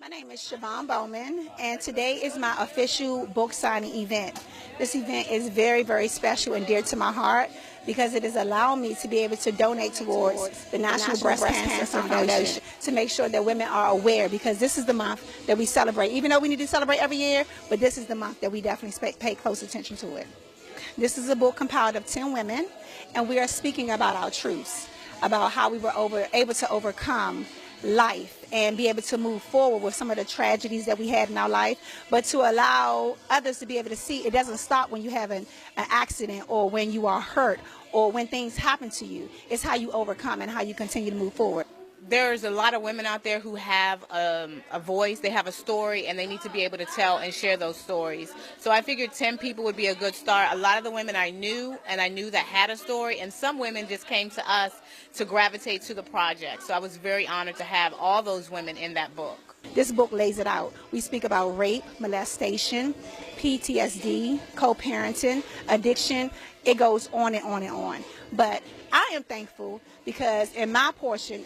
My name is Siobhan Bowman, and today is my official book signing event. This event is very, very special and dear to my heart because it has allowed me to be able to donate towards the National Breast Cancer Foundation to make sure that women are aware, because this is the month that we celebrate. Even though we need to celebrate every year, but this is the month that we definitely pay close attention to it. This is a book compiled of 10 women, and we are speaking about our truths, about how we were able to overcome life and be able to move forward with some of the tragedies that we had in our life, but to allow others to be able to see it doesn't stop when you have an accident or when you are hurt or when things happen to you. It's how you overcome and how you continue to move forward. There's a lot of women out there who have a voice, they have a story, and they need to be able to tell and share those stories. So I figured 10 people would be a good start. A lot of the women I knew that had a story, and some women just came to us to gravitate to the project. So I was very honored to have all those women in that book. This book lays it out. We speak about rape, molestation, PTSD, co-parenting, addiction. It goes on and on and on. But I am thankful because in my portion,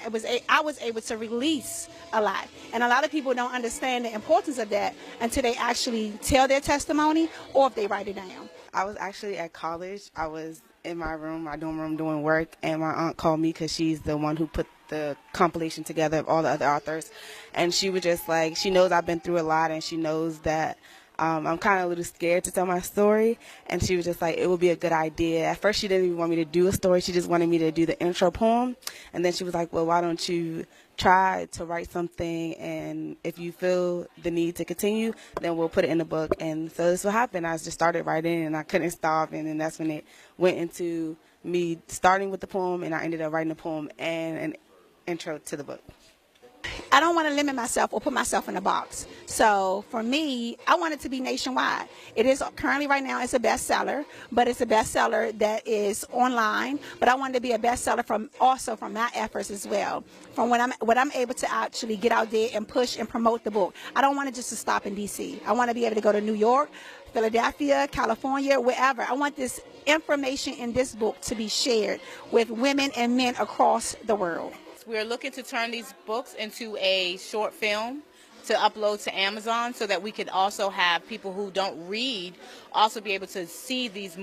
I was able to release a lot. And a lot of people don't understand the importance of that until they actually tell their testimony or if they write it down. I was actually at college. I was in my dorm room doing work, and my aunt called me because she's the one who put the compilation together of all the other authors. And she was just like, she knows I've been through a lot, and she knows that I'm kind of a little scared to tell my story. And she was just like, it would be a good idea. At first, she didn't even want me to do a story. She just wanted me to do the intro poem. And then she was like, well, why don't you try to write something, and if you feel the need to continue, then we'll put it in the book. And so this is what happened. I just started writing, and I couldn't stop, and then that's when it went into me starting with the poem, and I ended up writing a poem and an intro to the book. I don't want to limit myself or put myself in a box. So for me, I want it to be nationwide. It is currently right now, it's a bestseller, but it's a bestseller that is online. But I want it to be a bestseller from my efforts as well. From what I'm able to actually get out there and push and promote the book. I don't want it just to stop in DC. I want to be able to go to New York, Philadelphia, California, wherever. I want this information in this book to be shared with women and men across the world. We're looking to turn these books into a short film to upload to Amazon so that we could also have people who don't read also be able to see these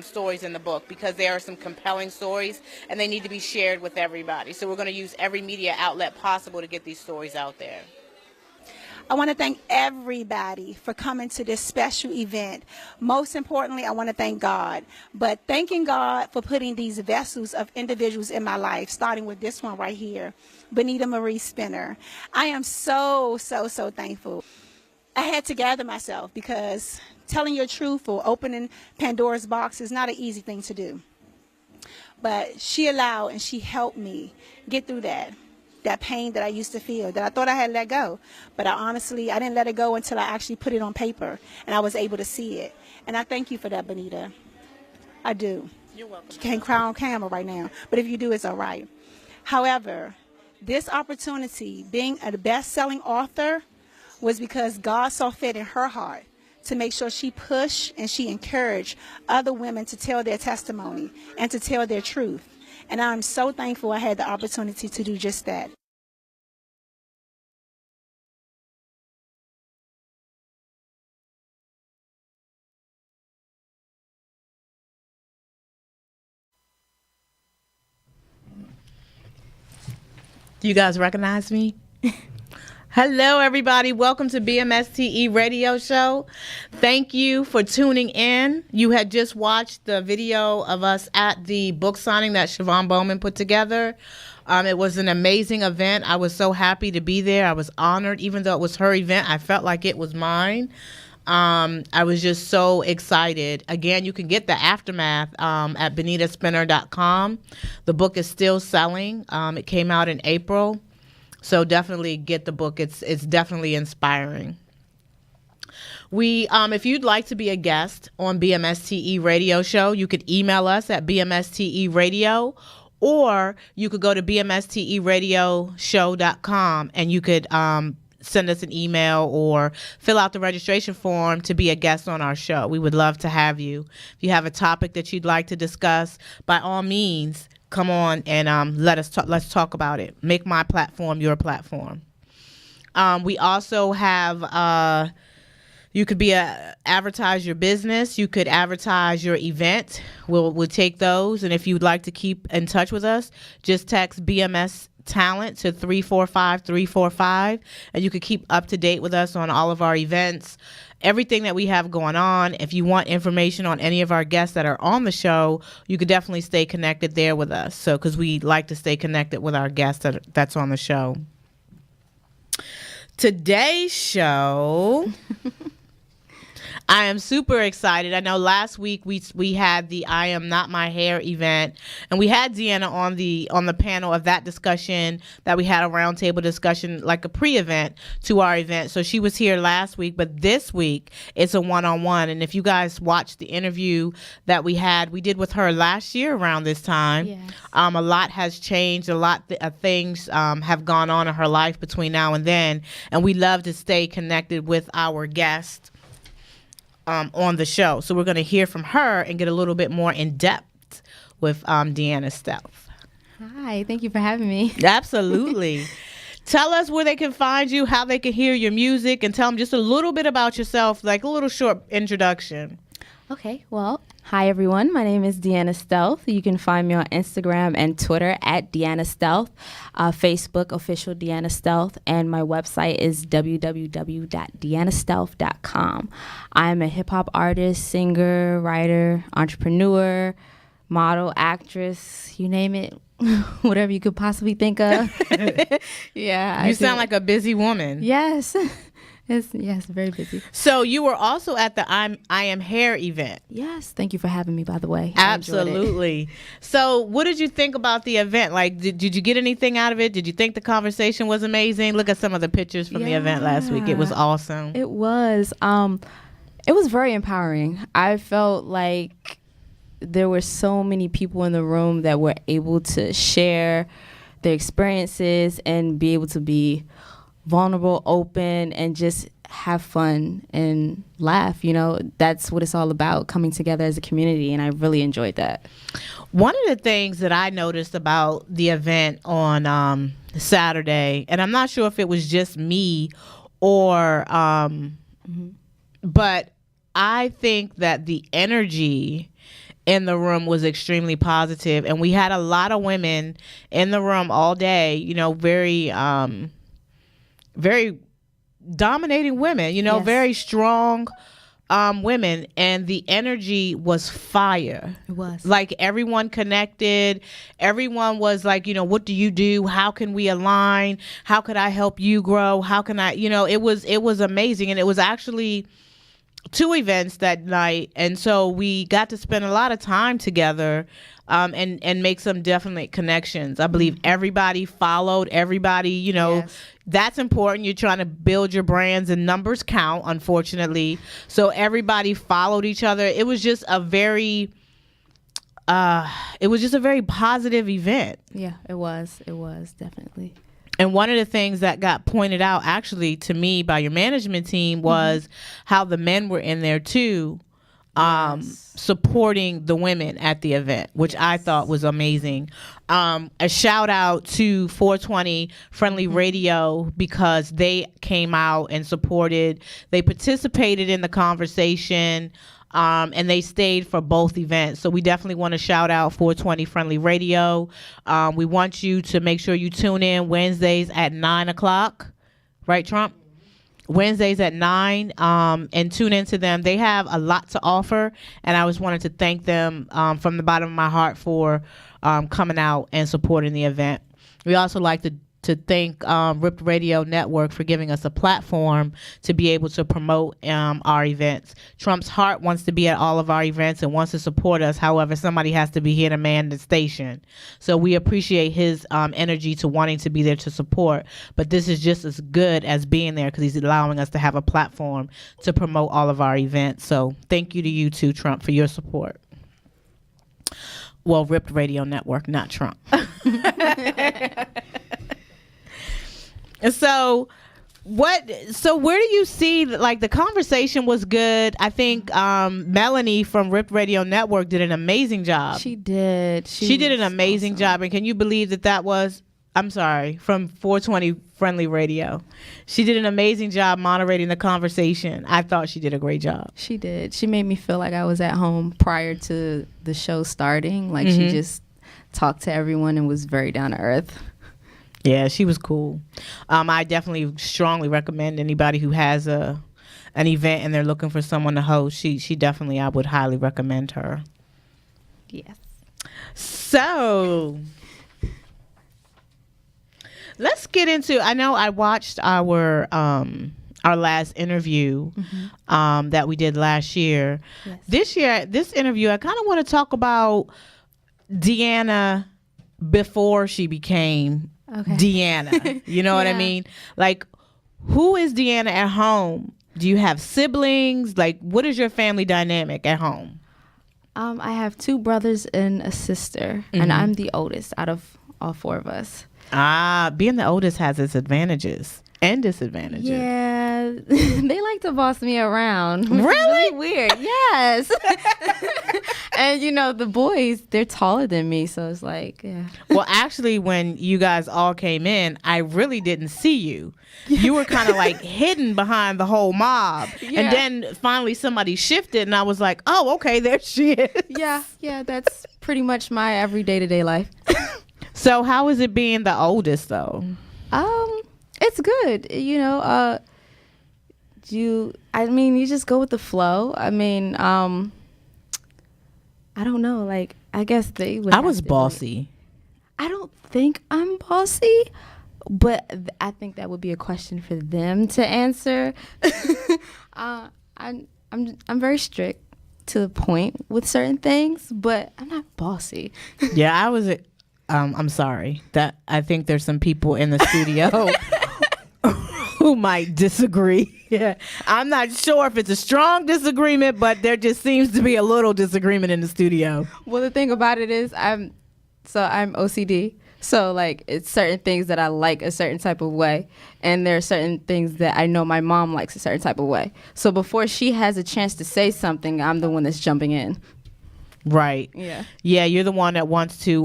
stories in the book, because there are some compelling stories and they need to be shared with everybody. So we're going to use every media outlet possible to get these stories out there. I want to thank everybody for coming to this special event. Most importantly, I want to thank God. But thanking God for putting these vessels of individuals in my life, starting with this one right here, Benita Marie Spinner. I am so, so, so thankful. I had to gather myself because telling your truth or opening Pandora's box is not an easy thing to do. But she allowed and she helped me get through that pain that I used to feel, that I thought I had let go. But I didn't let it go until I actually put it on paper and I was able to see it. And I thank you for that, Benita. I do. You're welcome. You can't cry on camera right now, but if you do, it's all right. However, this opportunity, being a best-selling author, was because God saw fit in her heart to make sure she pushed and she encouraged other women to tell their testimony and to tell their truth. And I'm so thankful I had the opportunity to do just that. Do you guys recognize me? Hello, everybody. Welcome to BMSTE Radio Show. Thank you for tuning in. You had just watched the video of us at the book signing that Siobhan Bowman put together. It was an amazing event. I was so happy to be there. I was honored. Even though it was her event, I felt like it was mine. I was just so excited. Again, you can get the aftermath at benitaspinner.com. The book is still selling. It came out in April. So definitely get the book. It's definitely inspiring. If you'd like to be a guest on BMSTE Radio Show, you could email us at BMSTERadio, or you could go to BMSTERadioshow.com and you could send us an email or fill out the registration form to be a guest on our show. We would love to have you. If you have a topic that you'd like to discuss, by all means, come on and let's talk about it. Make my platform your platform. We also have you could advertise your business. You could advertise your event. We'll take those. And if you'd like to keep in touch with us, just text BMS Talent to 345-345, and you could keep up to date with us on all of our events, everything that we have going on. If you want information on any of our guests that are on the show, you could definitely stay connected there with us. So, because we like to stay connected with our guests that's on the show. Today's show, I am super excited. I know last week we had the I Am Not My Hair event, and we had Deanna on the panel of that discussion that we had a roundtable discussion, like a pre-event to our event. So she was here last week, but this week it's a one-on-one. And if you guys watched the interview that we did with her last year around this time, yes. A lot has changed. A lot of things have gone on in her life between now and then, and we love to stay connected with our guests on the show. So we're going to hear from her and get a little bit more in depth with Deanna Stealth. Hi, thank you for having me. Absolutely. Tell us where they can find you, how they can hear your music, and tell them just a little bit about yourself, like a little short introduction. Okay, well, hi everyone. My name is Deanna Stealth. You can find me on Instagram and Twitter at Deanna Stealth, Facebook official Deanna Stealth, and my website is www.deannastealth.com. I am a hip hop artist, singer, writer, entrepreneur, model, actress, you name it. Whatever you could possibly think of. Yeah. You sound like a busy woman. Yes. Yes, very busy. So you were also at the I Am Hair event. Yes, thank you for having me, by the way. I enjoyed it. Absolutely. So what did you think about the event? Like, did you get anything out of it? Did you think the conversation was amazing? Look at some of the pictures from the event last week. It was awesome. It was. It was very empowering. I felt like there were so many people in the room that were able to share their experiences and be able to be vulnerable, open, and just have fun and laugh. You know, that's what it's all about, coming together as a community, and I really enjoyed that. One of the things that I noticed about the event on Saturday, and I'm not sure if it was just me or but I think that the energy in the room was extremely positive, and we had a lot of women in the room all day, you know, very dominating women, you know, Yes. very strong women, and the energy was fire. It was. Like, everyone connected. Everyone was like, you know, what do you do? How can we align? How could I help you grow? How can I, you know, it was amazing. And it was actually 2 events that night, and so we got to spend a lot of time together and make some definite connections. I believe everybody followed everybody, you know. Yes. That's important. You're trying to build your brands, and numbers count, unfortunately. So everybody followed each other. It was just a very positive event. Yeah, it was. It was, definitely. And one of the things that got pointed out actually to me by your management team was how the men were in there too, supporting the women at the event, which I thought was amazing. A shout out to 420 Friendly Radio, because they came out and supported. They participated in the conversation. And they stayed for both events. So we definitely want to shout out 420 Friendly Radio. We want you to make sure you tune in Wednesdays at 9 o'clock. Right, Trump? Wednesdays at 9, and tune into them. They have a lot to offer, and I just wanted to thank them from the bottom of my heart for coming out and supporting the event. We also like to thank Ripped Radio Network for giving us a platform to be able to promote our events. Trump's heart wants to be at all of our events and wants to support us. However, somebody has to be here to man the station. So we appreciate his energy to wanting to be there to support. But this is just as good as being there, because he's allowing us to have a platform to promote all of our events. So thank you to you too, Trump, for your support. Well, Ripped Radio Network, not Trump. So where do you see, like, the conversation was good? I think Melanie from Ripped Radio Network did an amazing job. She did. She did an amazing job. And can you believe that was I'm sorry, from 420 Friendly Radio. She did an amazing job moderating the conversation. I thought she did a great job. She did. She made me feel like I was at home prior to the show starting. Like she just talked to everyone and was very down to earth. Yeah, she was cool. I definitely strongly recommend anybody who has an event and they're looking for someone to host. She definitely, I would highly recommend her. Yes. So let's get into, I know I watched our last interview that we did last year. Yes. This interview, I kind of want to talk about Deanna before she became Deanna. You know what I mean? Like, who is Deanna at home? Do you have siblings? Like, what is your family dynamic at home? I have 2 brothers and a sister, and I'm the oldest out of all 4 of us. Being the oldest has its advantages and disadvantages. Yeah, they like to boss me around. Which is really weird. Yes. And the boys, they're taller than me, so it's like, yeah. Well, actually, when you guys all came in, I really didn't see you. You were kind of like hidden behind the whole mob. Yeah. And then finally somebody shifted and I was like, oh, okay, there she is. Yeah, that's pretty much my every day-to-day life. So how is it being the oldest though? It's good. You just go with the flow. I mean, I don't know. Like, I guess they would. I was bossy. I don't think I'm bossy, but I think that would be a question for them to answer. I'm very strict to the point with certain things, but I'm not bossy. Yeah, I was. I'm sorry that I think there's some people in the studio who might disagree. Yeah, I'm not sure if it's a strong disagreement, but there just seems to be a little disagreement in the studio. Well, the thing about it is I'm OCD. So like it's certain things that I like a certain type of way, and there are certain things that I know my mom likes a certain type of way. So before she has a chance to say something, I'm the one that's jumping in. Right. Yeah. Yeah, you're the one that wants to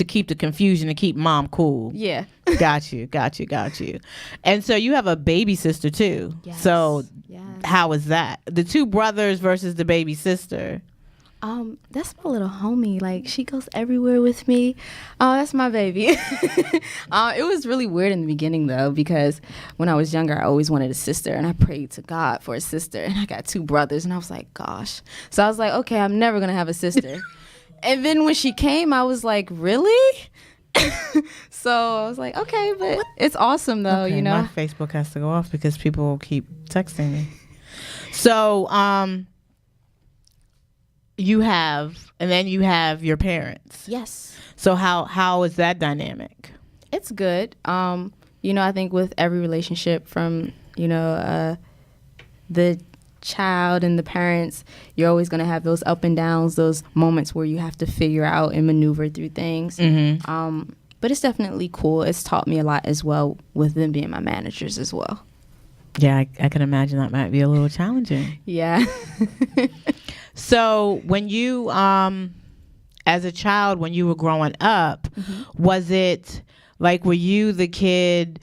keep the confusion and keep mom cool. Yeah. Got you. And so you have a baby sister too. Yes. So Yes. how is that? The 2 brothers versus the baby sister. That's my little homie. Like, she goes everywhere with me. That's my baby. It was really weird in the beginning though, because when I was younger, I always wanted a sister, and I prayed to God for a sister, and I got 2 brothers, and I was like, gosh. So I was like, okay, I'm never gonna have a sister. And then when she came, I was like, really? So I was like, okay, but it's awesome though, Okay, my Facebook has to go off because people keep texting me. So, you have your parents. Yes. So how is that dynamic? It's good. I think with every relationship from, the child and the parents, you're always going to have those up and downs, those moments where you have to figure out and maneuver through things. But it's definitely cool. It's taught me a lot as well with them being my managers as well. Yeah, I can imagine that might be a little challenging. Yeah. So when you, as a child, when you were growing up, was it like, were you the kid,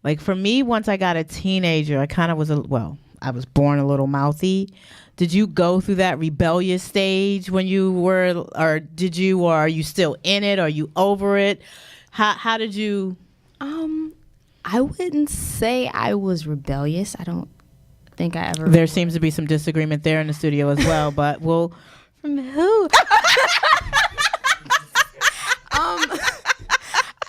like for me, once I got a teenager, I kind of was, I was born a little mouthy. Did you go through that rebellious stage when you were, or are you still in it? Are you over it? How did you? I wouldn't say I was rebellious. I don't think I ever. There seems to be some disagreement there in the studio as well, but we'll. From who?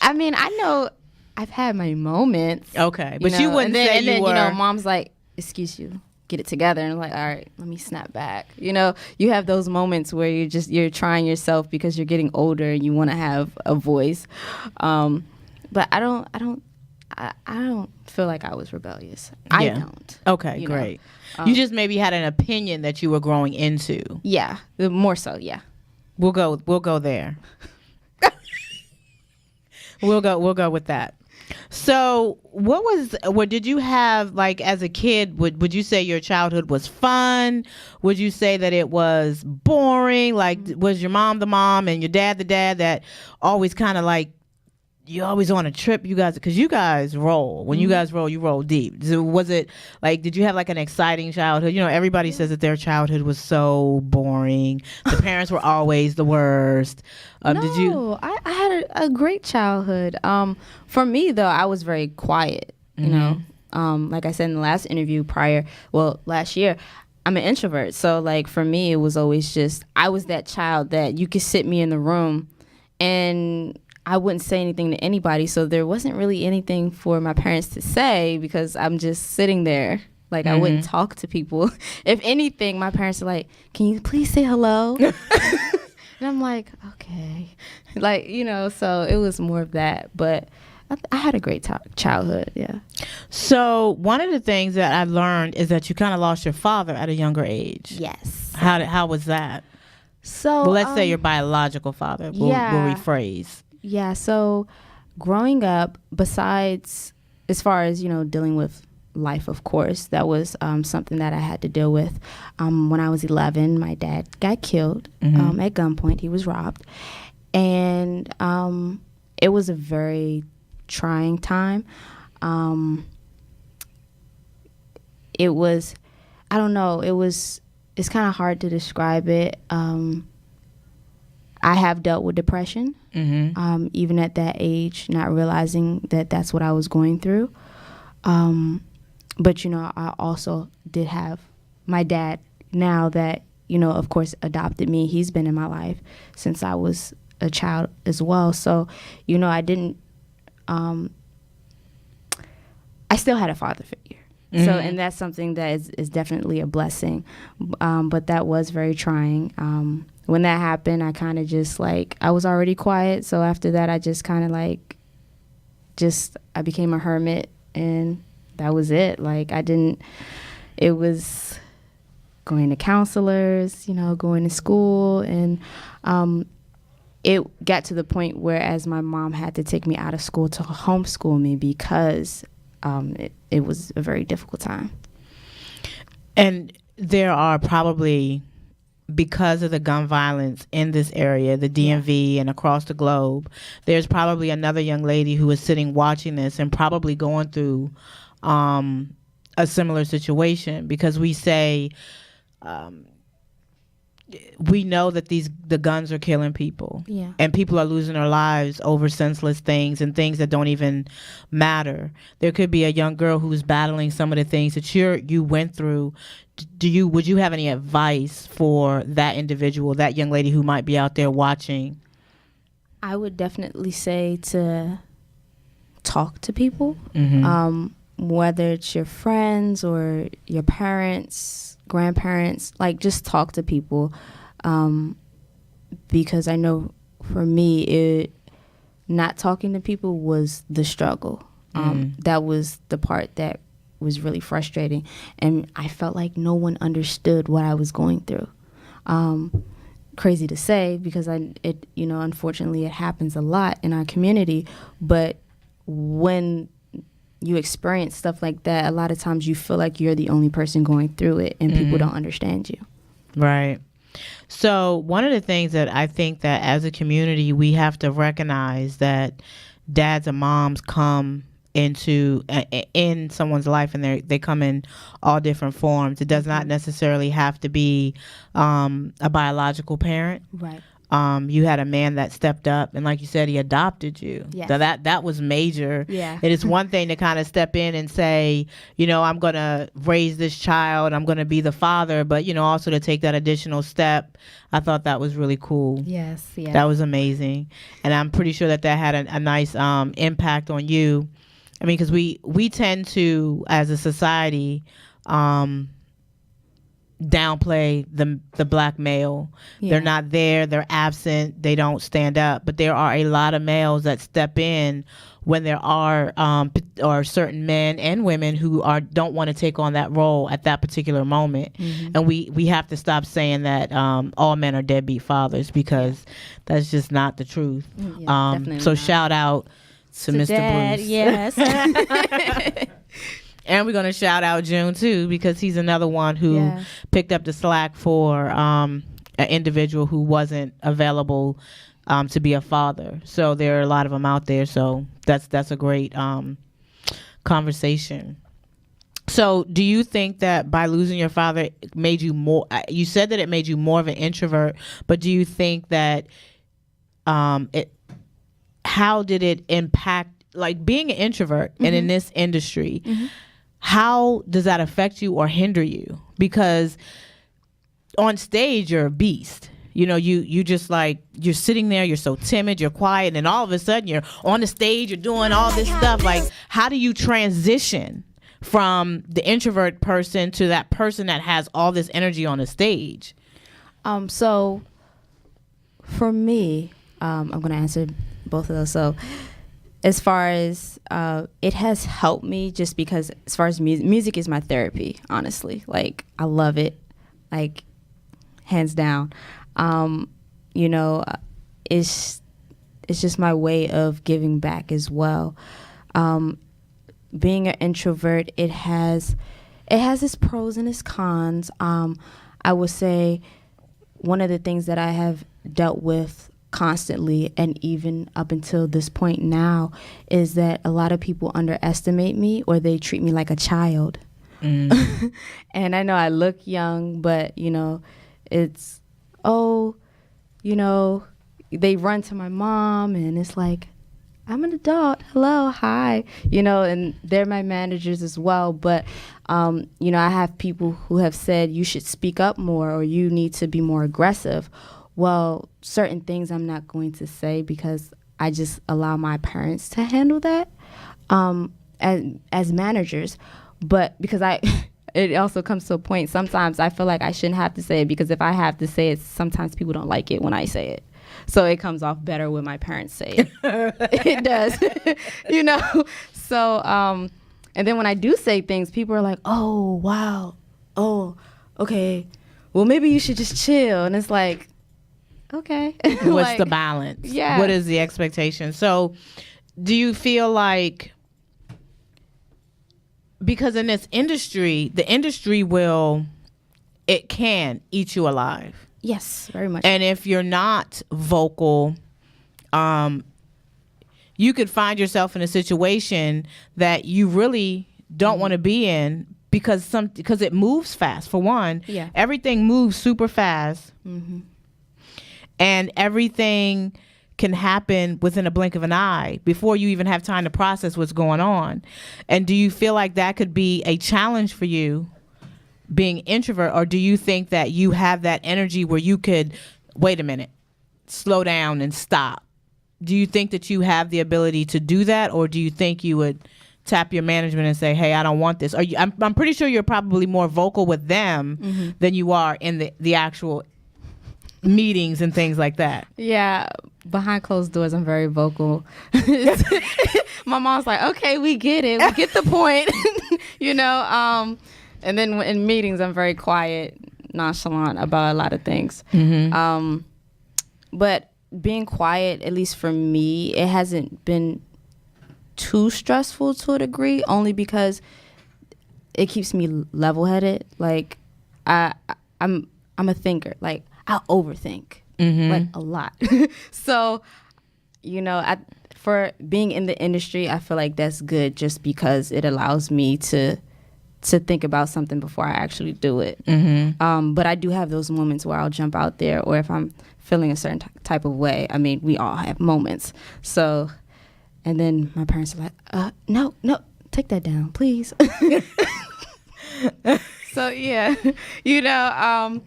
I mean, I know I've had my moments. Okay, but you wouldn't say you were. Mom's like, excuse you, get it together, and I'm like, all right, let me snap back. You have those moments where you're trying yourself because you're getting older and you want to have a voice. But I don't feel like I was rebellious. Yeah. I don't. Okay, great. You just maybe had an opinion that you were growing into. Yeah, more so. Yeah. We'll go there. We'll go with that. So what did you have, like, as a kid? Would you say your childhood was fun? Would you say that it was boring? Like, was your mom the mom and your dad the dad that always kind of like, you always on a trip, you guys, because you guys roll. When you guys roll, you roll deep. So was it like, did you have like an exciting childhood? You know, everybody says that their childhood was so boring. The parents were always the worst. Did you? No, I had a great childhood. For me though, I was very quiet. You know, like I said in the last interview last year, I'm an introvert. So like for me, it was always just, I was that child that you could sit me in the room and I wouldn't say anything to anybody. So there wasn't really anything for my parents to say because I'm just sitting there. Like I wouldn't talk to people. If anything, my parents are like, can you please say hello? And I'm like, okay. Like, you know, so it was more of that. But I had a great childhood, yeah. So one of the things that I learned is that you kind of lost your father at a younger age. Yes. How was that? So Well, let's say your biological father. We'll rephrase. Yeah, so growing up, besides, as far as, you know, dealing with life, of course, that was something that I had to deal with. When I was 11, my dad got killed at gunpoint. He was robbed. And it was a very trying time. It was, I don't know, it's kind of hard to describe it. I have dealt with depression, even at that age, not realizing that that's what I was going through. But, you know, I also did have my dad now that, you know, of course, adopted me. He's been in my life since I was a child as well. So, you know, I still had a father figure. So, and that's something that is definitely a blessing. But that was very trying. When that happened, I kind of just like, I was already quiet. So after that, I just kind of like, I became a hermit and that was it. Like it was going to counselors, you know, going to school. And it got to the point where as my mom had to take me out of school to homeschool me because it was a very difficult time. And there are probably, because of the gun violence in this area, the DMV and across the globe, there's probably another young lady who is sitting watching this and probably going through a similar situation, because we say, we know that the guns are killing people, and people are losing their lives over senseless things and things that don't even matter. There could be a young girl who's battling some of the things that you went through. Would you have any advice for that individual, that young lady who might be out there watching? I would definitely say to talk to people, whether it's your friends or your parents, grandparents, like just talk to people, because I know for me, not talking to people was the struggle. That was the part that was really frustrating, and I felt like no one understood what I was going through. Crazy to say, because unfortunately it happens a lot in our community, but when you experience stuff like that, a lot of times you feel like you're the only person going through it and people don't understand you. Right. So one of the things that I think that as a community, we have to recognize that dads and moms come into in someone's life, and they come in all different forms. It does not necessarily have to be a biological parent. Right. You had a man that stepped up, and like you said, he adopted you. Yes. So that was major. Yeah. It is one thing to kind of step in and say, you know, I'm going to raise this child, I'm going to be the father, but, you know, also to take that additional step. I thought that was really cool. Yes. That was amazing. And I'm pretty sure that had a nice impact on you. I mean, because we tend to, as a society, downplay the black male. They're not there, they're absent, they don't stand up. But there are a lot of males that step in when there are or certain men and women who don't want to take on that role at that particular moment. And we have to stop saying that all men are deadbeat fathers, because that's just not the truth. Definitely so not. shout out to Mr. Dad, Bruce. yes. And we're going to shout out June too, because he's another one who picked up the slack for an individual who wasn't available to be a father. So there are a lot of them out there. So that's a great conversation. So do you think that by losing your father it made you more, you said that it made you more of an introvert, but do you think that how did it impact, like being an introvert and in this industry, how does that affect you or hinder you? Because on stage you're a beast. You know, you just like, you're sitting there, you're so timid, you're quiet, and all of a sudden you're on the stage, you're doing all this stuff. Like, how do you transition from the introvert person to that person that has all this energy on the stage? So for me, I'm going to answer both of those. So as far as it has helped me, just because as far as music is my therapy, honestly. Like, I love it, like, hands down. You know, it's just my way of giving back as well. Being an introvert, it has its pros and its cons. I would say one of the things that I have dealt with constantly, and even up until this point now, is that a lot of people underestimate me, or they treat me like a child. And I know I look young, but you know, it's, oh, you know, they run to my mom and it's like, I'm an adult, hello, hi, you know, and they're my managers as well. But you know, I have people who have said you should speak up more, or you need to be more aggressive. Well, certain things I'm not going to say, because I just allow my parents to handle that as managers. But because it also comes to a point, sometimes I feel like I shouldn't have to say it, because if I have to say it, sometimes people don't like it when I say it. So it comes off better when my parents say it. It does, you know? So, and then when I do say things, people are like, oh, wow. Oh, okay. Well, maybe you should just chill. And it's like, okay. What's like, the balance? Yeah. What is the expectation? So do you feel like, because in this industry, the industry it can eat you alive. Yes, very much. And if you're not vocal, you could find yourself in a situation that you really don't want to be in, because it moves fast. For one, everything moves super fast, and everything can happen within a blink of an eye before you even have time to process what's going on. And do you feel like that could be a challenge for you, being introvert, or do you think that you have that energy where you could, wait a minute, slow down and stop? Do you think that you have the ability to do that, or do you think you would tap your management and say, hey, I don't want this? I'm pretty sure you're probably more vocal with them than you are in the actual meetings and things like that. Yeah, behind closed doors, I'm very vocal. My mom's like, okay, we get it. We get the point. You know, and then in meetings, I'm very quiet, nonchalant about a lot of things. But being quiet, at least for me, it hasn't been too stressful to a degree, only because it keeps me level-headed. Like, I'm a thinker. Like, I overthink, like, a lot. So, you know, for being in the industry, I feel like that's good, just because it allows me to think about something before I actually do it. But I do have those moments where I'll jump out there, or if I'm feeling a certain type of way. I mean, we all have moments. So, and then my parents are like, no, take that down, please. So, yeah, you know,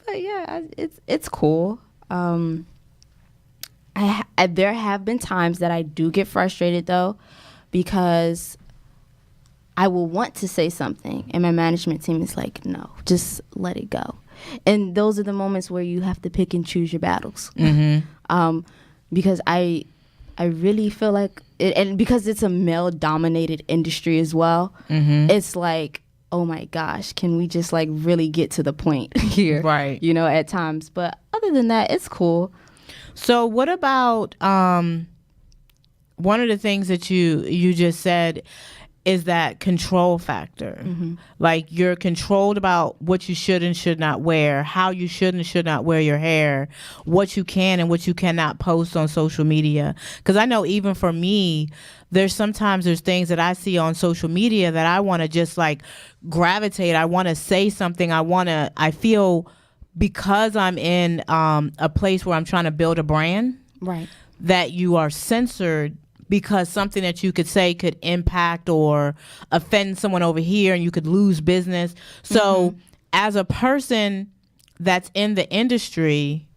but yeah, it's cool. There have been times that I do get frustrated, though, because I will want to say something, and my management team is like, no, just let it go. And those are the moments where you have to pick and choose your battles. Because I really feel like, and because it's a male-dominated industry as well, it's like, oh my gosh, can we just like really get to the point here? Right. You know, at times. But other than that, it's cool. So what about one of the things that you just said is that control factor. Like, you're controlled about what you should and should not wear, how you should and should not wear your hair, what you can and what you cannot post on social media. Because I know even for me, there's things that I see on social media that I want to just like gravitate. I want to say something. I feel, because I'm in a place where I'm trying to build a brand, Right. that you are censored because something that you could say could impact or offend someone over here and you could lose business. So as a person that's in the industry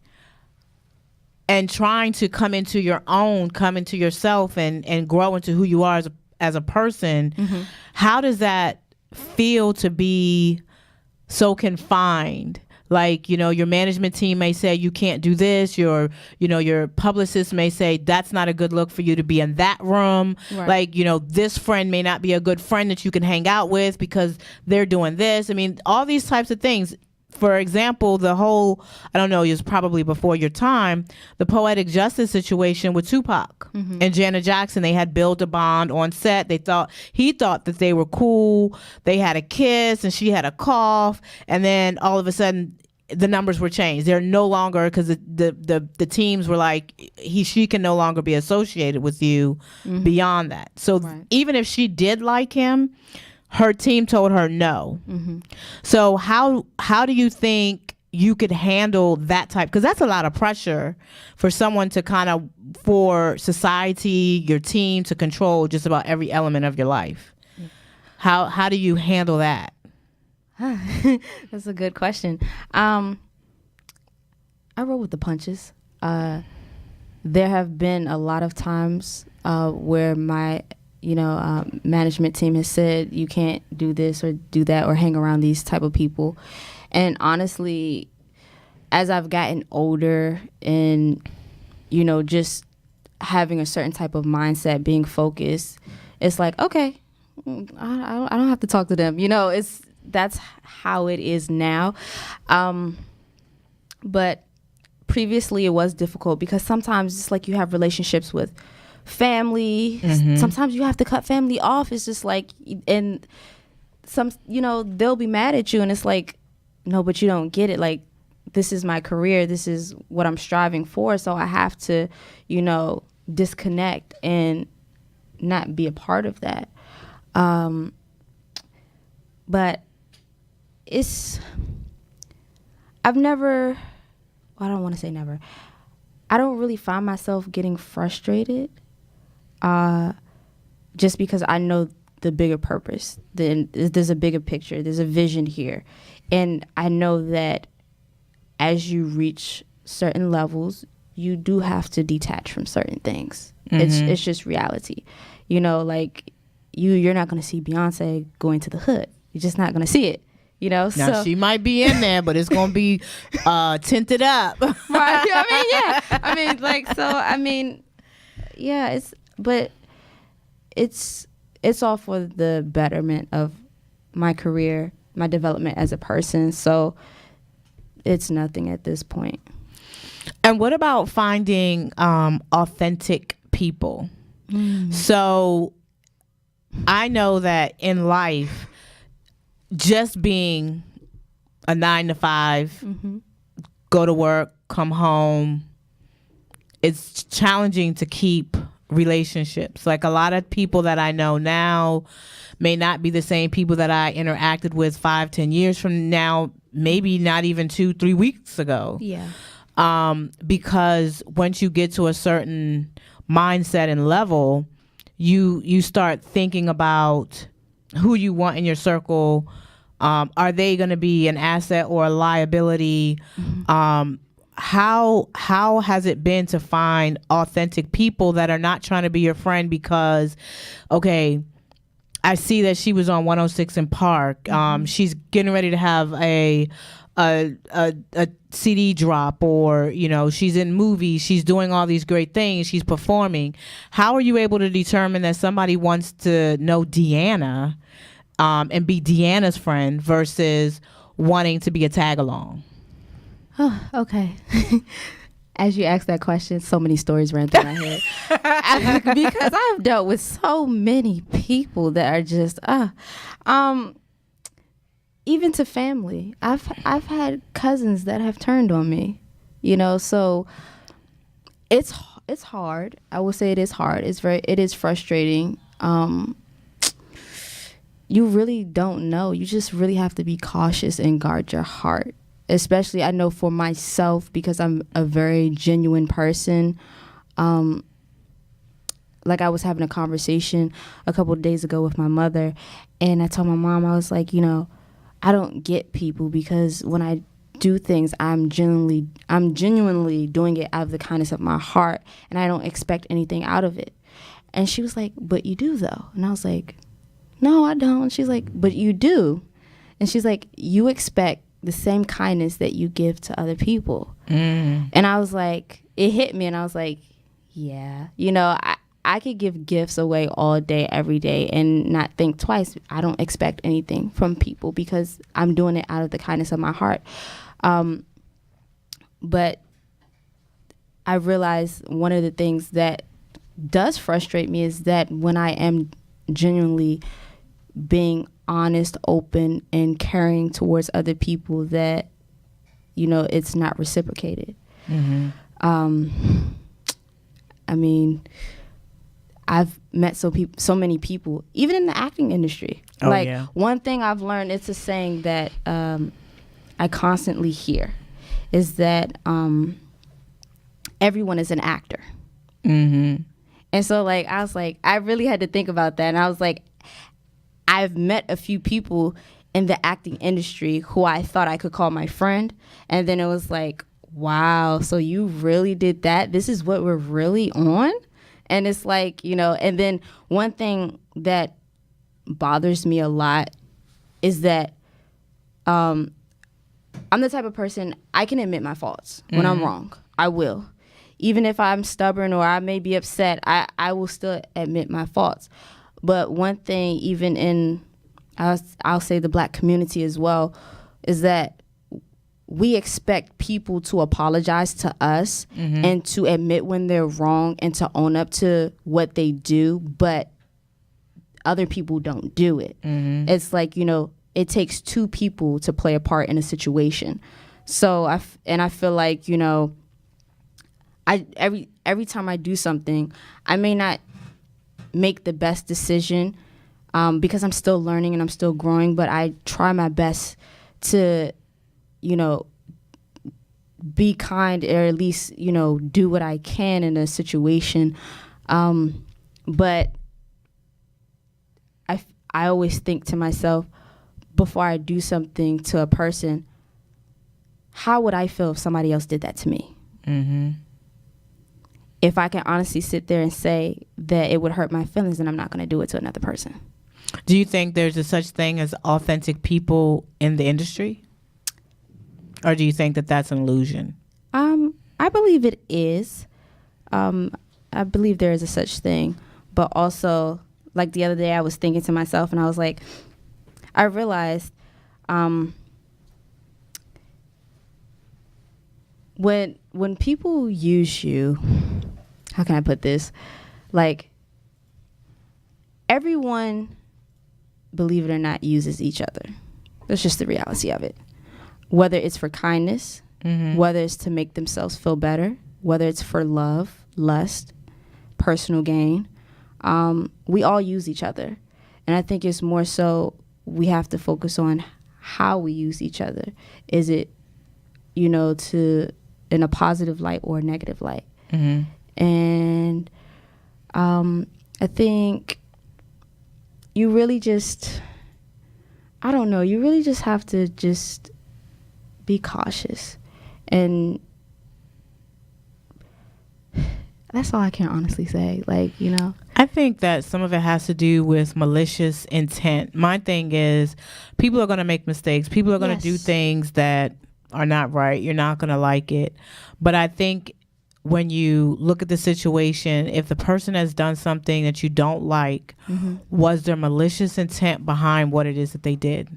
and trying to come into yourself and grow into who you are as a person, how does that feel to be so confined? Like, your management team may say you can't do this. Your publicist may say that's not a good look for you to be in that room. Right. Like, this friend may not be a good friend that you can hang out with because they're doing this. I mean, all these types of things. For example, the whole, I don't know, it was probably before your time, the poetic justice situation with Tupac and Janet Jackson. They had built a bond on set. He thought that they were cool. They had a kiss and she had a cough. And then all of a sudden the numbers were changed. They're no longer, because the teams were like, she can no longer be associated with you beyond that. So even if she did like him, her team told her no. So how do you think you could handle that type? Because that's a lot of pressure for someone to for society, your team to control just about every element of your life. How do you handle that? That's a good question. I roll with the punches. There have been a lot of times where my management team has said you can't do this or do that or hang around these type of people. And honestly, as I've gotten older and, just having a certain type of mindset, being focused, it's like, okay, I don't have to talk to them. That's how it is now. But previously it was difficult because sometimes it's like you have relationships with family. Sometimes you have to cut family off. It's just like, and they'll be mad at you and it's like, no, but you don't get it. Like, this is my career. This is what I'm striving for. So I have to, disconnect and not be a part of that. But I don't want to say never. I don't really find myself getting frustrated just because I know the bigger purpose. Then there's a bigger picture. There's a vision here. And I know that as you reach certain levels, you do have to detach from certain things. It's just reality. Like you're not going to see Beyonce going to the hood. You're just not going to see it. Now, she might be in there, but it's going to be tinted up. Right. It's all for the betterment of my career, my development as a person. So it's nothing at this point. And what about finding authentic people? So I know that in life, just being a 9-to-5, go to work, come home, it's challenging to keep relationships. Like, a lot of people that I know now may not be the same people that I interacted with 5-10 years from now, maybe not even 2-3 weeks ago. Yeah. Because once you get to a certain mindset and level, you start thinking about who you want in your circle. Are they going to be an asset or a liability? How has it been to find authentic people that are not trying to be your friend because, okay, I see that she was on 106 in Park. She's getting ready to have a CD drop, or she's in movies, she's doing all these great things, she's performing. How are you able to determine that somebody wants to know Deanna and be Deanna's friend versus wanting to be a tag along? Oh, okay. As you asked that question, so many stories ran through my head. Because I've dealt with so many people that are just, even to family. I've had cousins that have turned on me, so it's hard. I will say it is hard. It is frustrating. You really don't know. You just really have to be cautious and guard your heart. Especially, I know for myself, because I'm a very genuine person. Like, I was having a conversation a couple of days ago with my mother, and I told my mom, I was like, I don't get people, because when I do things, I'm genuinely doing it out of the kindness of my heart, and I don't expect anything out of it. And she was like, but you do, though. And I was like, no, I don't. She's like, but you do. And she's like, you expect the same kindness that you give to other people. And I was like, it hit me, and I was like, yeah, I could give gifts away all day, every day, and not think twice. I don't expect anything from people because I'm doing it out of the kindness of my heart. But I realize one of the things that does frustrate me is that when I am genuinely being honest, open, and caring towards other people, that it's not reciprocated. I mean, I've met so many people, even in the acting industry. One thing I've learned, it's a saying that I constantly hear, is that everyone is an actor. And so, I was like, I really had to think about that, and I was like, I've met a few people in the acting industry who I thought I could call my friend, and then it was like, wow, so you really did that? This is what we're really on? And it's like, and then one thing that bothers me a lot is that I'm the type of person, I can admit my faults when I'm wrong. I will. Even if I'm stubborn or I may be upset, I will still admit my faults. But one thing, even in, I'll say the Black community as well, is that we expect people to apologize to us and to admit when they're wrong and to own up to what they do, but other people don't do it. It's like, it takes two people to play a part in a situation. So I feel like, every time I do something, I may not make the best decision because I'm still learning and I'm still growing, but I try my best to be kind, or at least, do what I can in a situation. But I always think to myself, before I do something to a person, how would I feel if somebody else did that to me? If I can honestly sit there and say that it would hurt my feelings, then I'm not going to do it to another person. Do you think there's a such thing as authentic people in the industry? Or do you think that that's an illusion? I believe it is. I believe there is a such thing. But also, like the other day, I was thinking to myself, and I was like, I realized when people use you, how can I put this? Like, everyone, believe it or not, uses each other. That's just the reality of it. Whether it's for kindness, whether it's to make themselves feel better, whether it's for love, lust, personal gain, we all use each other. And I think it's more so we have to focus on how we use each other. Is it, to in a positive light or a negative light? And I think you really just, I don't know, you really just have to just be cautious. And that's all I can honestly say. I think that some of it has to do with malicious intent. My thing is, people are going to make mistakes. People are going to do things that are not right. You're not going to like it. But I think when you look at the situation, if the person has done something that you don't like, was there malicious intent behind what it is that they did?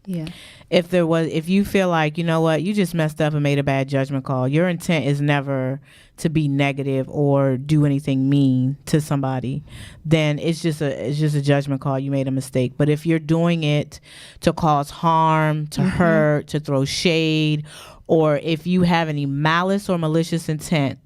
Yeah. If you feel like, you know what, you just messed up and made a bad judgment call, your intent is never to be negative or do anything mean to somebody, then it's just a judgment call. You made a mistake. But if you're doing it to cause harm, to hurt, to throw shade, or if you have any malice or malicious intent,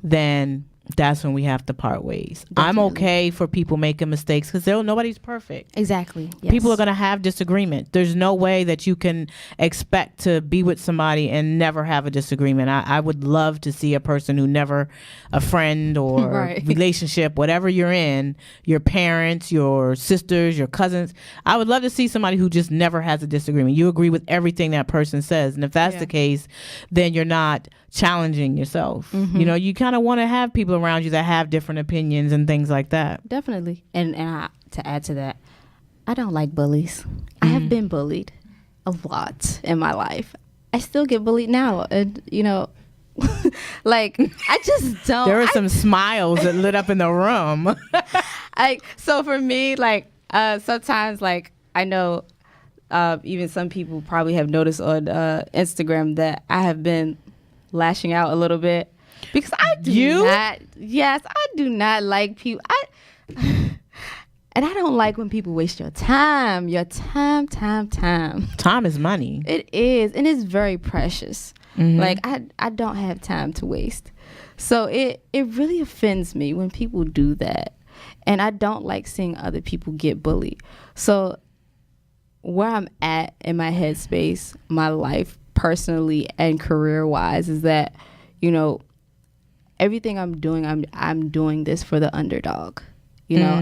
then that's when we have to part ways. Definitely. I'm okay for people making mistakes because nobody's perfect. Exactly. Yes. People are going to have disagreement. There's no way that you can expect to be with somebody and never have a disagreement. I would love to see a person who never, a friend or Right. relationship, whatever you're in, your parents, your sisters, your cousins. I would love to see somebody who just never has a disagreement. You agree with everything that person says. And if that's the case, then you're not challenging yourself. You know, you kind of want to have people around you that have different opinions and things like that. Definitely. And to add to that, I don't like bullies. I have been bullied a lot in my life. I still get bullied now. And, you know, like, I just don't. There were some smiles that lit up in the room. So for me, like, sometimes, like, I know even some people probably have noticed on Instagram that I have been lashing out a little bit because I do not like people. And I don't like when people waste your time. Time is money. It is, and it's very precious. Like I don't have time to waste. So it really offends me when people do that. And I don't like seeing other people get bullied. So where I'm at in my headspace, my life personally and career wise is that, you know, everything I'm doing, I'm doing this for the underdog. You know,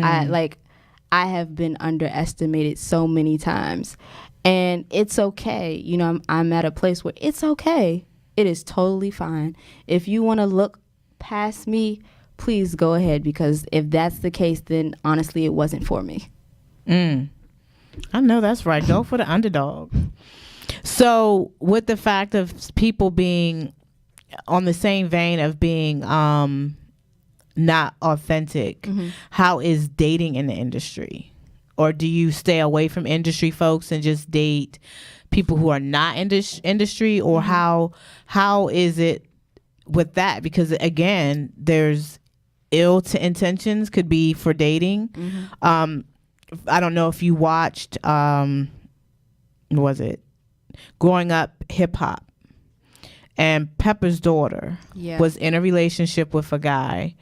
I have been underestimated so many times, and it's okay. You know, I'm at a place where it's okay. It is totally fine. If you want to look past me, please go ahead, because if that's the case, then honestly, it wasn't for me. I know that's right. Go for the underdog. So with the fact of people being on the same vein of being not authentic, how is dating in the industry? Or do you stay away from industry folks and just date people who are not in this industry? Or how is it with that? Because again, there's ill to intentions could be for dating. I don't know if you watched was it Growing Up Hip Hop, and Pepper's daughter was in a relationship with a guy,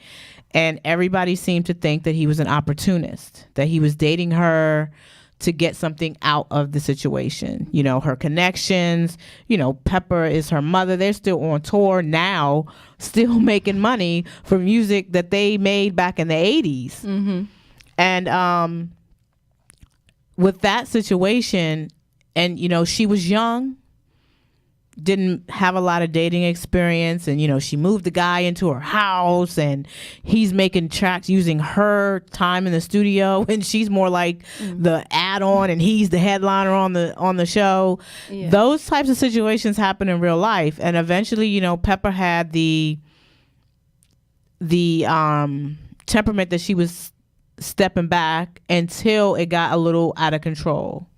and everybody seemed to think that he was an opportunist, that he was dating her to get something out of the situation. You know, her connections, you know, Pepper is her mother. They're still on tour now, still making money for music that they made back in the 80s. And with that situation, and, you know, she was young, didn't have a lot of dating experience, and, you know, she moved the guy into her house, and he's making tracks using her time in the studio, and she's more like the add-on, and he's the headliner on the show. Those types of situations happen in real life, and eventually, you know, Pepper had the temperament that she was stepping back until it got a little out of control.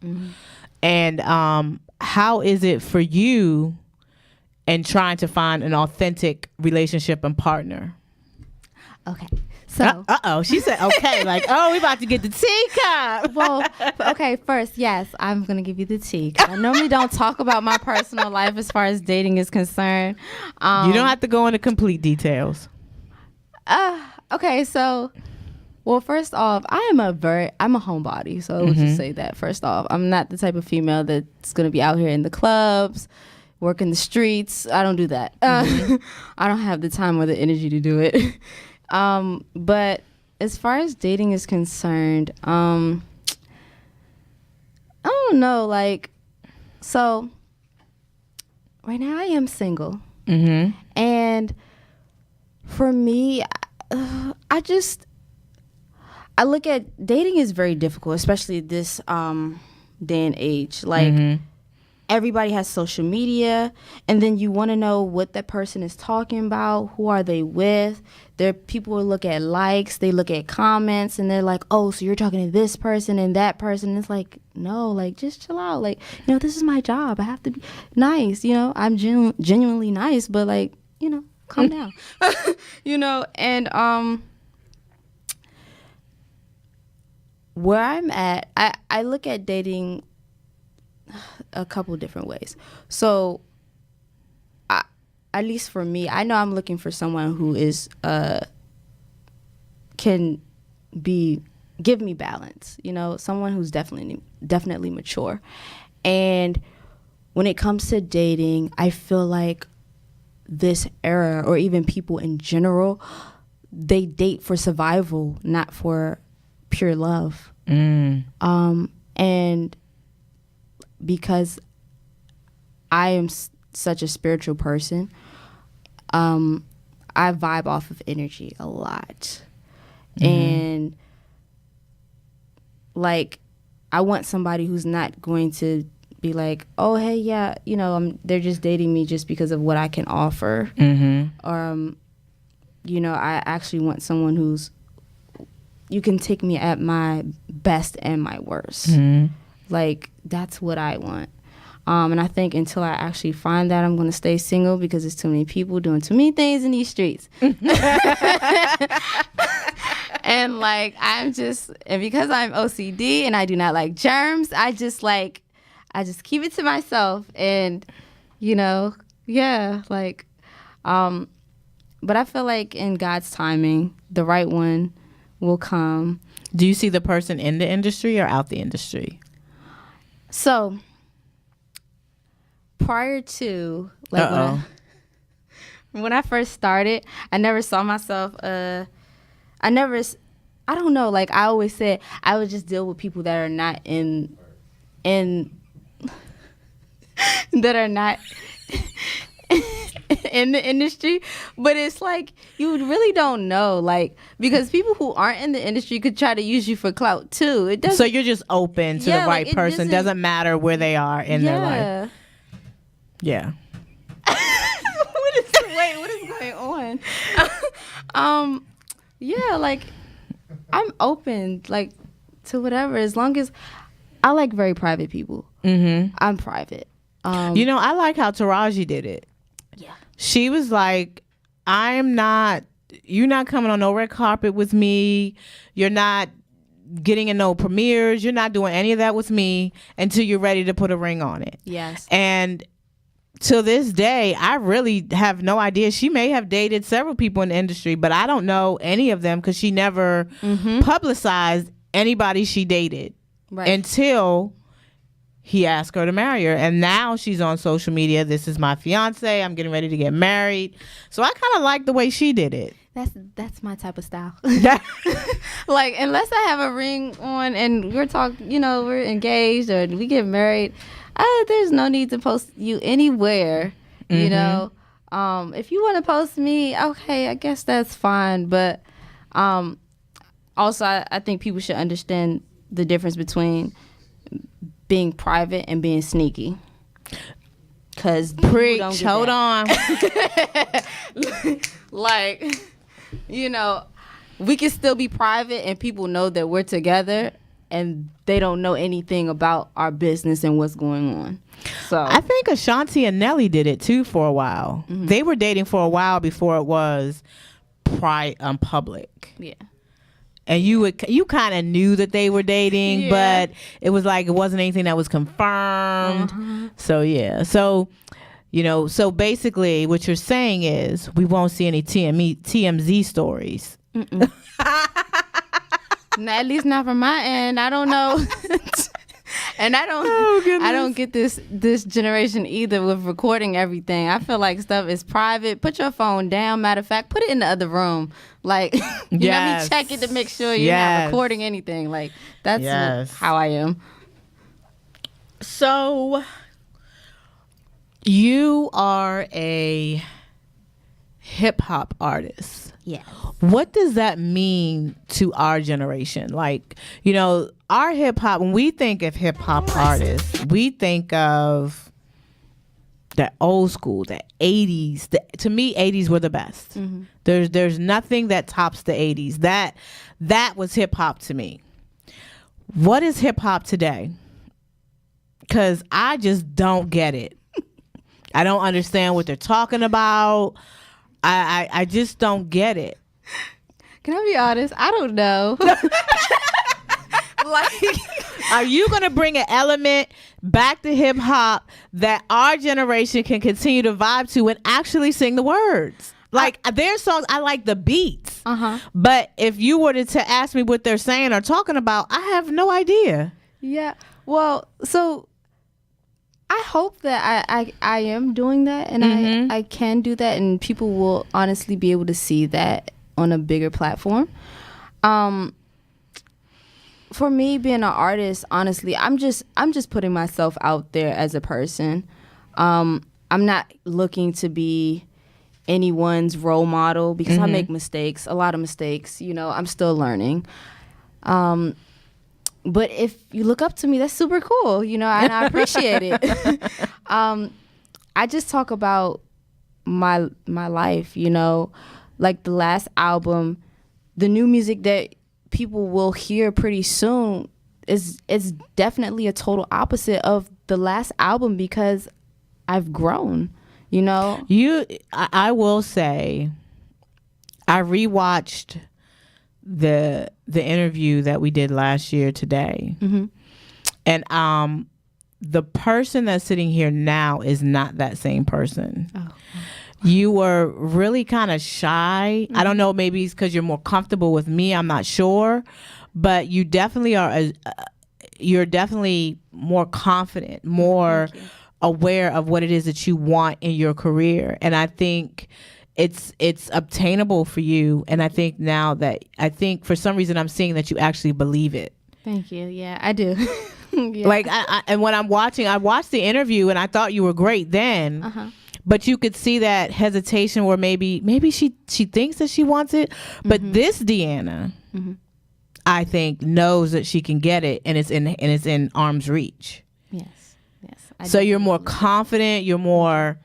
And how is it for you in trying to find an authentic relationship and partner? Okay. So She said okay, like, oh, we about to get the teacup. Well, okay, first, yes, I'm gonna give you the tea. I normally don't talk about my personal life as far as dating is concerned. You don't have to go into complete details. Okay, so, well, first off, I'm a homebody, so let's just say that first off. I'm not the type of female that's gonna be out here in the clubs, working the streets. I don't do that. I don't have the time or the energy to do it. But as far as dating is concerned, I don't know, like, so right now I am single. And for me, I look at dating is very difficult, especially this day and age. Like, everybody has social media, and then you want to know what that person is talking about, who are they with. There, people will look at likes, they look at comments, and they're like, oh, so you're talking to this person and that person. And it's like, no, like, just chill out. Like, this is my job. I have to be nice. I'm genuinely nice, but like, calm down. And where I'm at, I look at dating a couple different ways. So, at least for me, I know I'm looking for someone who is can give me balance. Someone who's definitely mature. And when it comes to dating, I feel like this era, or even people in general, they date for survival, not for pure love. And because I am such a spiritual person, I vibe off of energy a lot. And like, I want somebody who's not going to be like, oh, hey, yeah, they're just dating me just because of what I can offer. Or, I actually want someone who's, you can take me at my best and my worst. Like, that's what I want. And I think until I actually find that, I'm going to stay single, because there's too many people doing too many things in these streets. And like, and because I'm OCD and I do not like germs, I just keep it to myself. And, like, but I feel like in God's timing, the right one will come. Do you see the person in the industry or out the industry? So, prior to, like, when I first started, I never saw myself, I don't know, like, I always said I would just deal with people that are not in that are not in the industry. But it's like, you really don't know, like, because people who aren't in the industry could try to use you for clout too. So you're just open to the right person. Doesn't matter where they are in their life. Yeah. What is going on? Yeah, like, I'm open, like, to whatever, as long as I like very private people. I'm private. I like how Taraji did it. Yeah. She was like, you're not coming on no red carpet with me. You're not getting in no premieres. You're not doing any of that with me until you're ready to put a ring on it. Yes. And to this day, I really have no idea. She may have dated several people in the industry, but I don't know any of them, because she never publicized anybody she dated until he asked her to marry her. And now she's on social media. This is my fiance. I'm getting ready to get married. So I kind of like the way she did it. That's my type of style. Like, unless I have a ring on and we're engaged or we get married, there's no need to post you anywhere. If you want to post me, okay, I guess that's fine. But also, I think people should understand the difference between being private and being sneaky. Because preach, hold on. Like, we can still be private and people know that we're together, and they don't know anything about our business and what's going on. So I think Ashanti and Nelly did it too for a while. They were dating for a while before it was public. Yeah. And you kind of knew that they were dating, but it was like, it wasn't anything that was confirmed. So yeah. So, so basically what you're saying is we won't see any TMZ stories. At least not from my end. I don't know. And I don't get this generation either with recording everything. I feel like stuff is private. Put your phone down. Matter of fact, put it in the other room. Like, let me check it to make sure you're not recording anything. Like, that's how I am. So, you are a hip hop artist. Yeah. What does that mean to our generation? Like, our hip hop, when we think of hip hop artists, we think of that old school, that 80s. To me, 80s were the best. Mm-hmm. There's nothing that tops the 80s. That was hip hop to me. What is hip hop today? Because I just don't get it. I don't understand what they're talking about. I just don't get it. Can I be honest? I don't know. Are you going to bring an element back to hip hop that our generation can continue to vibe to and actually sing the words? Like their songs, I like the beats. But if you were to ask me what they're saying or talking about, I have no idea. Yeah. Well, so I hope that I am doing that, and I can do that, and people will honestly be able to see that on a bigger platform. For me, being an artist, honestly, I'm just putting myself out there as a person. I'm not looking to be anyone's role model because I make mistakes, a lot of mistakes. You know, I'm still learning. But if you look up to me, that's super cool, you know, and I appreciate it. I just talk about my life, you know, like the last album, the new music that people will hear pretty soon is definitely a total opposite of the last album because I've grown, you know. I will say, I rewatched the interview that we did last year today, and the person that's sitting here now is not that same person. You were really kind of shy. I don't know, maybe it's because you're more comfortable with me, I'm not sure, but you definitely are you're definitely more confident, more aware of what it is that you want in your career, and I think it's obtainable for you. And I think now that for some reason I'm seeing that you actually believe it. Thank you. Yeah, I do. Yeah. Like and when I watched the interview and I thought you were great then, but you could see that hesitation where maybe she thinks that she wants it, but this Deanna, I think knows that she can get it, and it's in arm's reach. Yes. So you're more confident. You're more,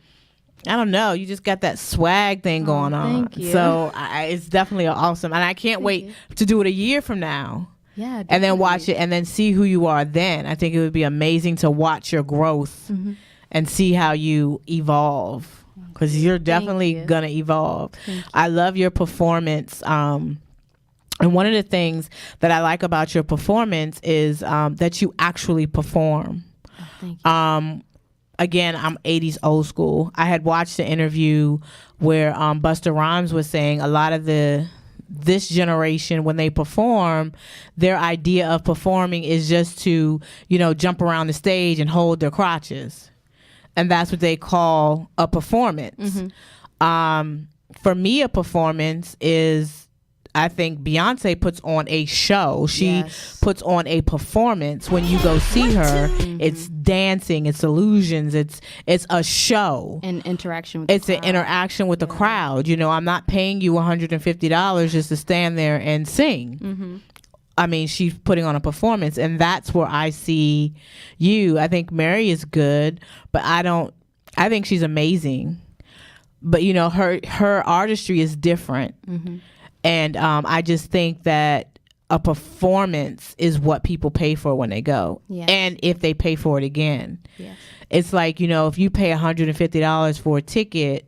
I don't know, you just got that swag thing going on. Thank you. So it's definitely awesome. And I can't wait to do it a year from now. Yeah. Definitely. And then watch it and then see who you are then. I think it would be amazing to watch your growth and see how you evolve. Because you're definitely going to evolve. I love your performance. And one of the things that I like about your performance is that you actually perform. Oh, thank you. Again, I'm 80s old school. I had watched the interview where Busta Rhymes was saying a lot of this generation, when they perform, their idea of performing is just to, you know, jump around the stage and hold their crotches. And that's what they call a performance. For me, a performance is, I think Beyonce puts on a show. She puts on a performance. When you go see her, it's dancing, it's illusions, it's a show. And interaction with the crowd. An interaction with the crowd. You know, I'm not paying you $150 just to stand there and sing. I mean, she's putting on a performance, and that's where I see you. I think Mary is good, but I think she's amazing. But, you know, her artistry is different. And I just think that a performance is what people pay for when they go. And if they pay for it again. It's like, you know, if you pay $150 for a ticket,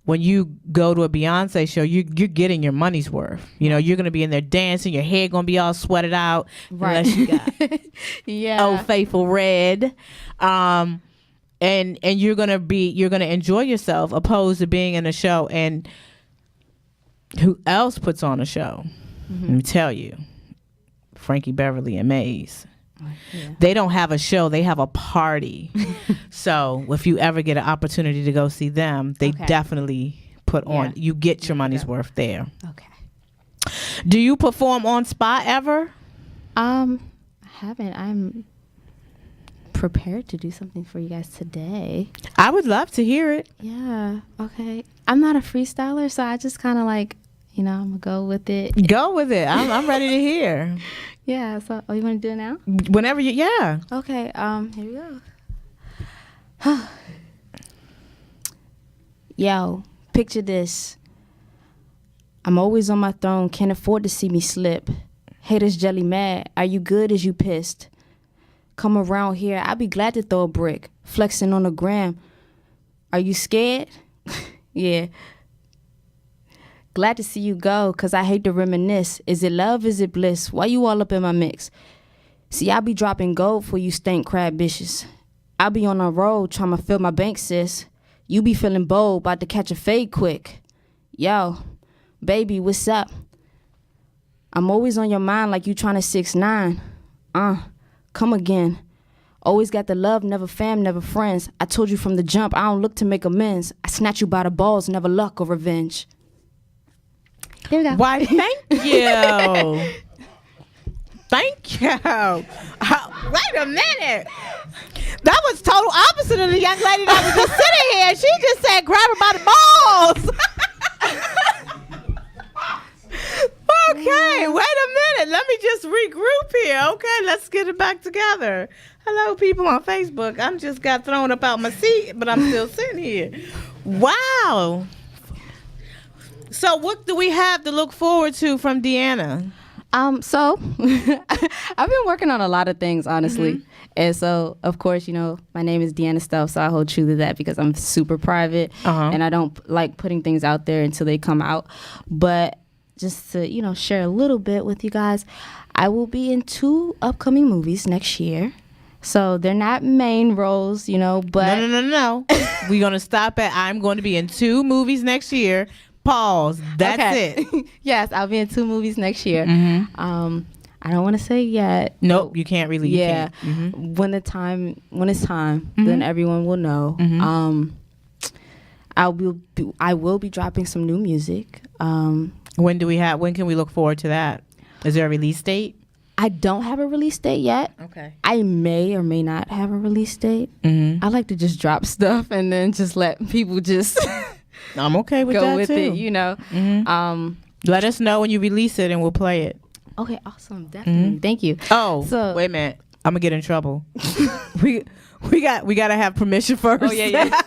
when you go to a Beyonce show, you're getting your money's worth. You know, you're going to be in there dancing. Your hair going to be all sweated out. Unless you got Oh Faithful Red. And you're going to enjoy yourself, opposed to being in a show. And who else puts on a show? Let me tell you, Frankie Beverly and Maze. They don't have a show, they have a party. So if you ever get an opportunity to go see them, they definitely put on, you get your money's worth there. Do you perform on spot ever? I haven't. I'm prepared to do something for you guys today. I would love to hear it. Yeah. Okay. I'm not a freestyler, so I just kind of like, you know, I'm gonna go with it. Go with it. I'm ready to hear. Yeah. So, you want to do it now? Whenever you. Yeah. Okay. Here we go. Yo, picture this. I'm always on my throne, can't afford to see me slip. Haters jelly mad, are you good, is you pissed? Come around here, I'd be glad to throw a brick. Flexing on the gram. Are you scared? Yeah. Glad to see you go, cause I hate to reminisce. Is it love, is it bliss? Why you all up in my mix? See, I be dropping gold for you stank crab bitches. I be on the road trying to fill my bank, sis. You be feeling bold, about to catch a fade quick. Yo, baby, what's up? I'm always on your mind like you trying to 6ix9ine. Come again. Always got the love, never fam, never friends. I told you from the jump, I don't look to make amends. I snatch you by the balls, never luck or revenge. There we go. Why, thank you. Thank you. Wait a minute. That was total opposite of the young lady that was just sitting here. She just said, grab her by the balls. Okay, wait a minute. Let me just regroup here. Okay, let's get it back together. Hello, people on Facebook. I'm just got thrown up out my seat, but I'm still sitting here. Wow. So what do we have to look forward to from Deanna? So I've been working on a lot of things, honestly. Mm-hmm. And so, of course, you know, my name is Deanna Stealth, so I hold true to that because I'm super private and I don't like putting things out there until they come out. But just to, you know, share a little bit with you guys, I will be in 2 upcoming movies next year. So they're not main roles, you know, but... No. We're going to stop at I'm going to be in 2 movies next year. Pause. That's it. Yes, I'll be in 2 movies next year. Mm-hmm. I don't want to say yet. Nope, you can't really. Yeah. Mm-hmm. When it's time, then everyone will know. Mm-hmm. I will be dropping some new music. When can we look forward to that? Is there a release date? I don't have a release date yet. Okay. I may or may not have a release date. Mm-hmm. I like to just drop stuff and then just let people just I'm okay with go that with too. it, you know. Mm-hmm. Let us know when you release it and we'll play it. Okay, awesome. Definitely. Mm-hmm. Thank you. Oh, so, wait a minute. I'm gonna get in trouble. we gotta have permission first. Oh yeah.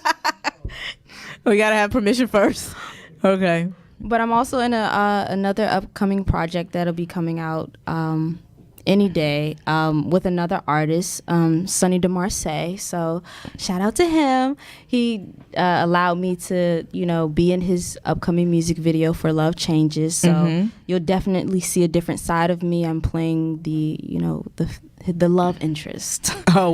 We gotta have permission first. Okay. But I'm also in another upcoming project that'll be coming out any day with another artist, Sonny de Marseille. So shout out to him. He allowed me to, you know, be in his upcoming music video for Love Changes. So you'll definitely see a different side of me. I'm playing the, you know, the love interest. Oh,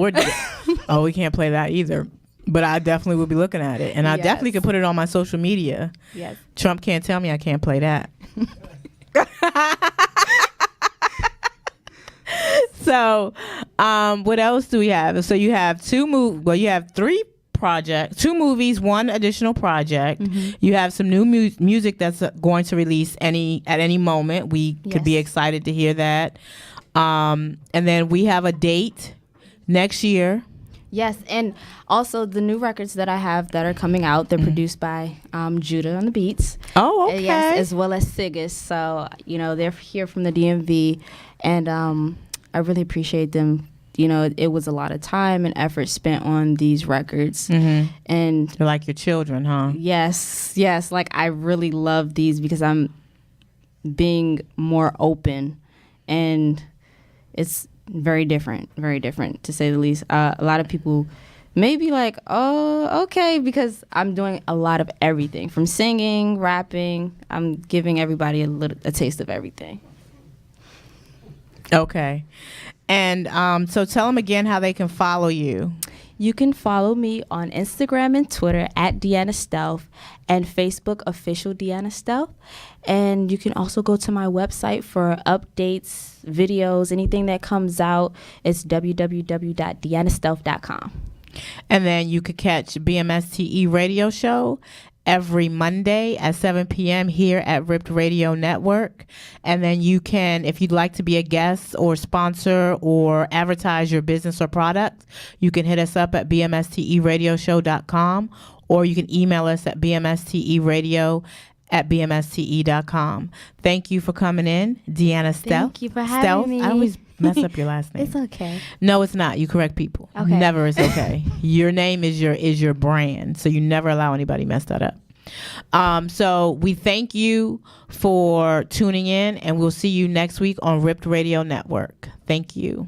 we can't play that either. But I definitely will be looking at it. And I definitely could put it on my social media. Yes. Trump can't tell me I can't play that. So, what else do we have? So you have you have 3 projects, 2 movies, 1 additional project. You have some new music that's going to release at any moment. We could be excited to hear that. And then we have a date next year. Yes, and also the new records that I have that are coming out, they're produced by Judah on the beats. Oh, okay. Yes, as well as Sigus. So, you know, they're here from the DMV, and I really appreciate them. You know, it was a lot of time and effort spent on these records. And they're like your children, huh? Yes. Like, I really love these because I'm being more open, and it's very different to say the least. A lot of people may be like, oh, okay, because I'm doing a lot of everything from singing, rapping. I'm giving everybody a taste of everything. Okay. And so tell them again how they can follow you. You can follow me on Instagram and Twitter at Deanna Stealth, and Facebook official Deanna Stealth. And you can also go to my website for updates, videos, anything that comes out. It's www.deannastealth.com. And then you could catch BMSTE radio show every Monday at 7 p.m. here at Ripped Radio Network. And then you can, if you'd like to be a guest or sponsor or advertise your business or product, you can hit us up at bmsteradioshow.com, or you can email us at bmsteradiо@bmste.com. Thank you for coming in, Deanna Stealth. Thank you for having me. I always mess up your last name. It's okay. No, it's not. You correct people. Okay. Never is okay. Your name is your brand, so you never allow anybody mess that up. So we thank you for tuning in, and we'll see you next week on Ripped Radio Network. Thank you.